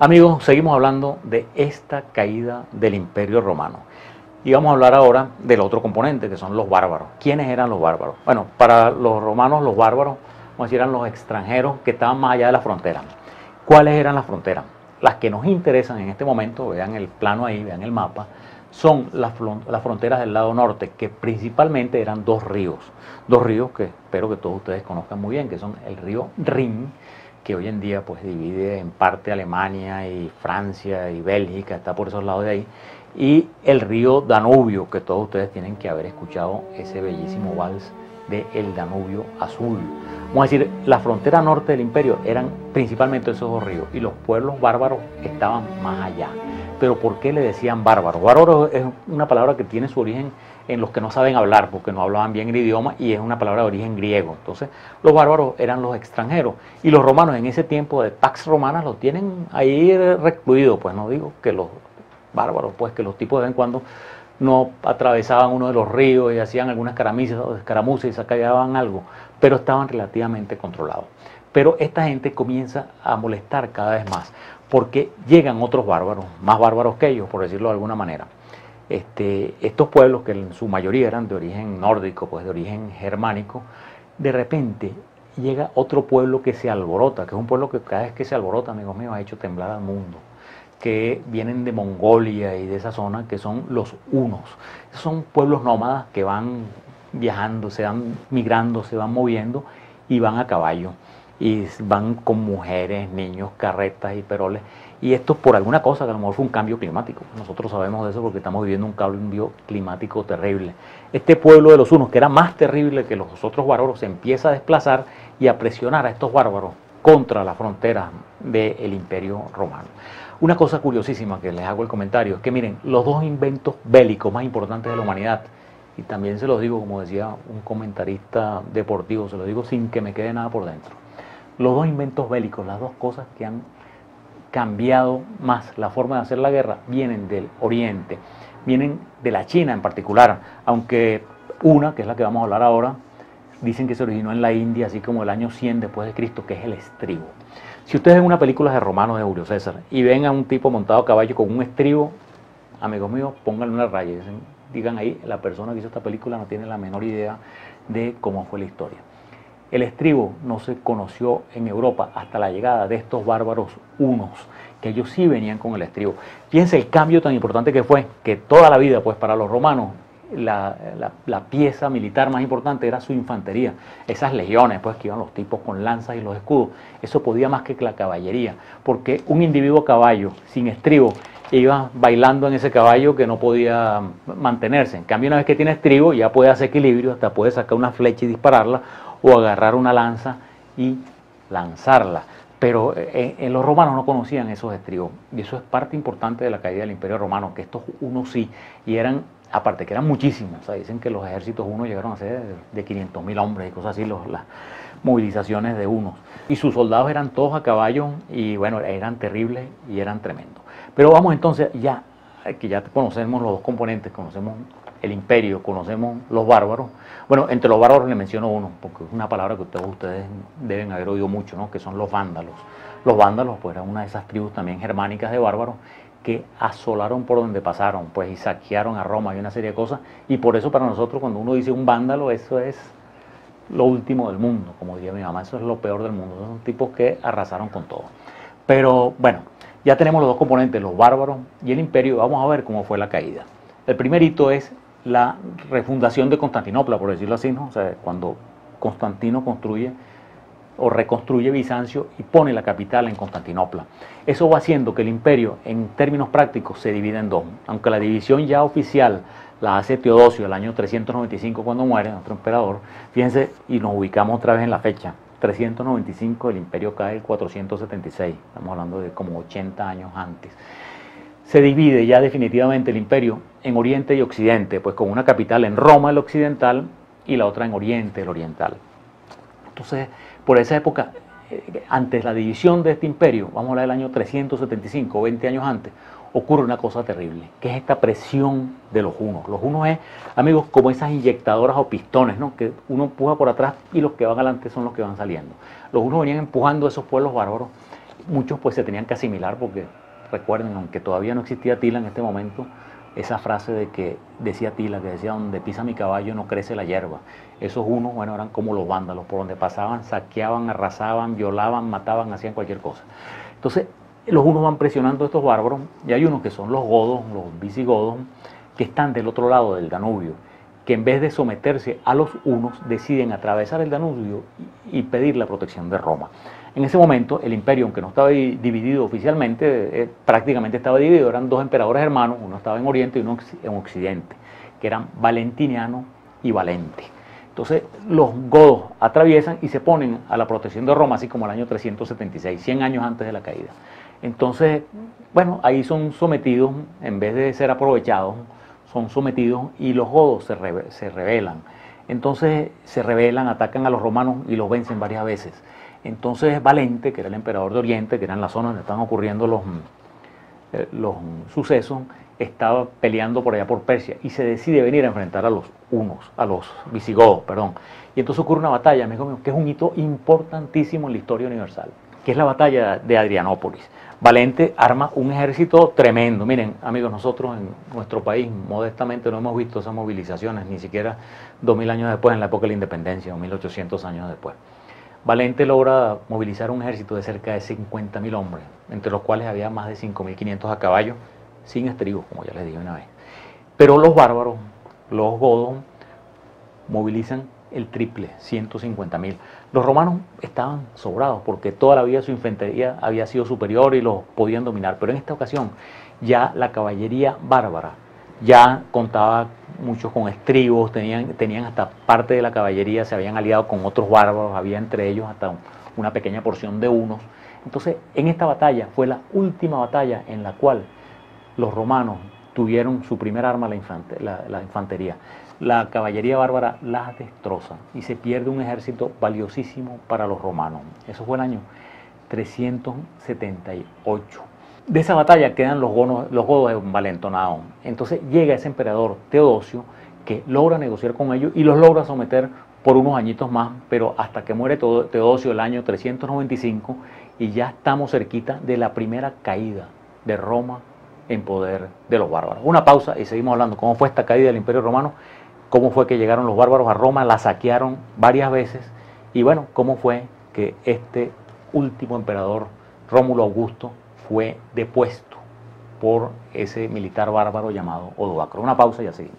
Amigos, seguimos hablando de esta caída del Imperio Romano. Y vamos a hablar ahora del otro componente, que son los bárbaros. ¿Quiénes eran los bárbaros? Bueno, para los romanos los bárbaros, vamos a decir, eran los extranjeros que estaban más allá de la frontera. ¿Cuáles eran las fronteras? Las que nos interesan en este momento, vean el plano ahí, vean el mapa, son las fronteras del lado norte, que principalmente eran dos ríos que espero que todos ustedes conozcan muy bien, que son el río Rin, que hoy en día pues divide en parte Alemania y Francia y Bélgica, está por esos lados de ahí, y el río Danubio, que todos ustedes tienen que haber escuchado ese bellísimo vals de El Danubio Azul. Vamos a decir, la frontera norte del imperio eran principalmente esos dos ríos, y los pueblos bárbaros estaban más allá. Pero ¿por qué le decían bárbaros? Bárbaro es una palabra que tiene su origen en los que no saben hablar, porque no hablaban bien el idioma, y es una palabra de origen griego. Entonces, los bárbaros eran los extranjeros, y los romanos en ese tiempo de Pax Romana los tienen ahí recluidos. Pues no digo que los bárbaros, pues que los tipos de vez en cuando no atravesaban uno de los ríos y hacían algunas escaramuzas y sacaban algo, pero estaban relativamente controlados. Pero esta gente comienza a molestar cada vez más, porque llegan otros bárbaros, más bárbaros que ellos, por decirlo de alguna manera. Estos pueblos, que en su mayoría eran de origen nórdico, pues de origen germánico, de repente llega otro pueblo que se alborota, que es un pueblo que cada vez que se alborota, amigos míos, ha hecho temblar al mundo, que vienen de Mongolia y de esa zona, que son los hunos. Son pueblos nómadas que van viajando, se van migrando, se van moviendo y van a caballo, y van con mujeres, niños, carretas y peroles. Y esto por alguna cosa, que a lo mejor fue un cambio climático. Nosotros sabemos de eso porque estamos viviendo un cambio climático terrible. Este pueblo de los hunos, que era más terrible que los otros bárbaros, se empieza a desplazar y a presionar a estos bárbaros contra la frontera del Imperio Romano. Una cosa curiosísima que les hago el comentario es que miren, los dos inventos bélicos más importantes de la humanidad, y también se los digo, como decía un comentarista deportivo, se los digo sin que me quede nada por dentro, los dos inventos bélicos, las dos cosas que han cambiado más la forma de hacer la guerra, vienen del Oriente, vienen de la China en particular, aunque una, que es la que vamos a hablar ahora, dicen que se originó en la India, así como el año 100 después de Cristo, que es el estribo. Si ustedes ven una película de romanos de Julio César y ven a un tipo montado a caballo con un estribo, amigos míos, pónganle una raya, digan ahí, la persona que hizo esta película no tiene la menor idea de cómo fue la historia. El estribo no se conoció en Europa hasta la llegada de estos bárbaros hunos, que ellos sí venían con el estribo. Fíjense el cambio tan importante que fue, que toda la vida, pues para los romanos, la pieza militar más importante era su infantería. Esas legiones, pues que iban los tipos con lanzas y los escudos, eso podía más que la caballería, porque un individuo a caballo, sin estribo, iba bailando en ese caballo que no podía mantenerse. En cambio, una vez que tiene estribo, ya puede hacer equilibrio, hasta puede sacar una flecha y dispararla, o agarrar una lanza y lanzarla. Pero en los romanos no conocían esos estribos, y eso es parte importante de la caída del Imperio Romano, que estos unos sí, y eran, aparte que eran muchísimos, o sea, dicen que los ejércitos unos llegaron a ser de 500.000 hombres y cosas así, las movilizaciones de unos, y sus soldados eran todos a caballo, y bueno, eran terribles y eran tremendos. Pero vamos entonces, ya que ya conocemos los dos componentes, conocemos el imperio, conocemos los bárbaros. Bueno, entre los bárbaros le menciono uno, porque es una palabra que ustedes deben haber oído mucho, ¿no? Que son los vándalos. Los vándalos, pues, eran una de esas tribus también germánicas de bárbaros que asolaron por donde pasaron, pues, y saquearon a Roma y una serie de cosas. Y por eso para nosotros, cuando uno dice un vándalo, eso es lo último del mundo, como diría mi mamá, eso es lo peor del mundo. Son tipos que arrasaron con todo. Pero bueno, ya tenemos los dos componentes, los bárbaros y el imperio. Vamos a ver cómo fue la caída. El primer hito es la refundación de Constantinopla, por decirlo así, ¿no? O sea, cuando Constantino construye o reconstruye Bizancio y pone la capital en Constantinopla. Eso va haciendo que el imperio, en términos prácticos, se divida en dos. Aunque la división ya oficial la hace Teodosio el año 395 cuando muere, nuestro emperador. Fíjense, y nos ubicamos otra vez en la fecha. 395, el imperio cae el 476, estamos hablando de como 80 años antes. Se divide ya definitivamente el imperio en Oriente y Occidente, pues con una capital en Roma, el occidental, y la otra en Oriente, el oriental. Entonces, por esa época, antes de la división de este imperio, vamos a hablar del año 375, 20 años antes, ocurre una cosa terrible, que es esta presión de los hunos. Los hunos es, amigos, como esas inyectadoras o pistones, ¿no? Que uno empuja por atrás y los que van adelante son los que van saliendo. Los hunos venían empujando a esos pueblos bárbaros muchos pues se tenían que asimilar porque recuerden, aunque todavía no existía Atila en este momento, esa frase de que decía Atila, que decía donde pisa mi caballo no crece la hierba. Esos unos, bueno, eran como los vándalos, por donde pasaban, saqueaban, arrasaban, violaban, mataban, hacían cualquier cosa. Entonces, los unos van presionando a estos bárbaros, y hay unos que son los godos, los visigodos, que están del otro lado del Danubio, que en vez de someterse a los hunos, deciden atravesar el Danubio y pedir la protección de Roma. En ese momento, el imperio, aunque no estaba dividido oficialmente, prácticamente estaba dividido, eran dos emperadores hermanos, uno estaba en Oriente y uno en Occidente, que eran Valentiniano y Valente. Entonces, los godos atraviesan y se ponen a la protección de Roma, así como el año 376, 100 años antes de la caída. Entonces, bueno, ahí son sometidos, en vez de ser aprovechados, son sometidos y los godos se rebelan. Entonces se rebelan, atacan a los romanos y los vencen varias veces. Entonces Valente, que era el emperador de Oriente, que era en la zona donde estaban ocurriendo los sucesos, estaba peleando por allá por Persia y se decide venir a enfrentar a los hunos, a los visigodos, perdón. Y entonces ocurre una batalla, amigo mío, que es un hito importantísimo en la historia universal, que es la batalla de Adrianópolis. Valente arma un ejército tremendo. Miren, amigos, nosotros en nuestro país modestamente no hemos visto esas movilizaciones, ni siquiera 2000 años después, en la época de la independencia, o 1800 años después. Valente logra movilizar un ejército de cerca de 50.000 hombres, entre los cuales había más de 5.500 a caballo, sin estribos, como ya les dije una vez. Pero los bárbaros, los godos, movilizan el triple, 150.000. Los romanos estaban sobrados porque toda la vida su infantería había sido superior y los podían dominar, pero en esta ocasión ya la caballería bárbara ya contaba muchos con estribos, tenían hasta parte de la caballería, se habían aliado con otros bárbaros, había entre ellos hasta una pequeña porción de hunos. Entonces, en esta batalla fue la última batalla en la cual los romanos tuvieron su primer arma, la infantería. La caballería bárbara las destroza y se pierde un ejército valiosísimo para los romanos. Eso fue el año 378. De esa batalla quedan los godos envalentonados. Entonces llega ese emperador Teodosio que logra negociar con ellos y los logra someter por unos añitos más, pero hasta que muere Teodosio el año 395 y ya estamos cerquita de la primera caída de Roma en poder de los bárbaros. Una pausa y seguimos hablando cómo fue esta caída del Imperio Romano, cómo fue que llegaron los bárbaros a Roma, la saquearon varias veces y bueno, cómo fue que este último emperador Rómulo Augusto fue depuesto por ese militar bárbaro llamado Odoacro. Una pausa y ya seguimos.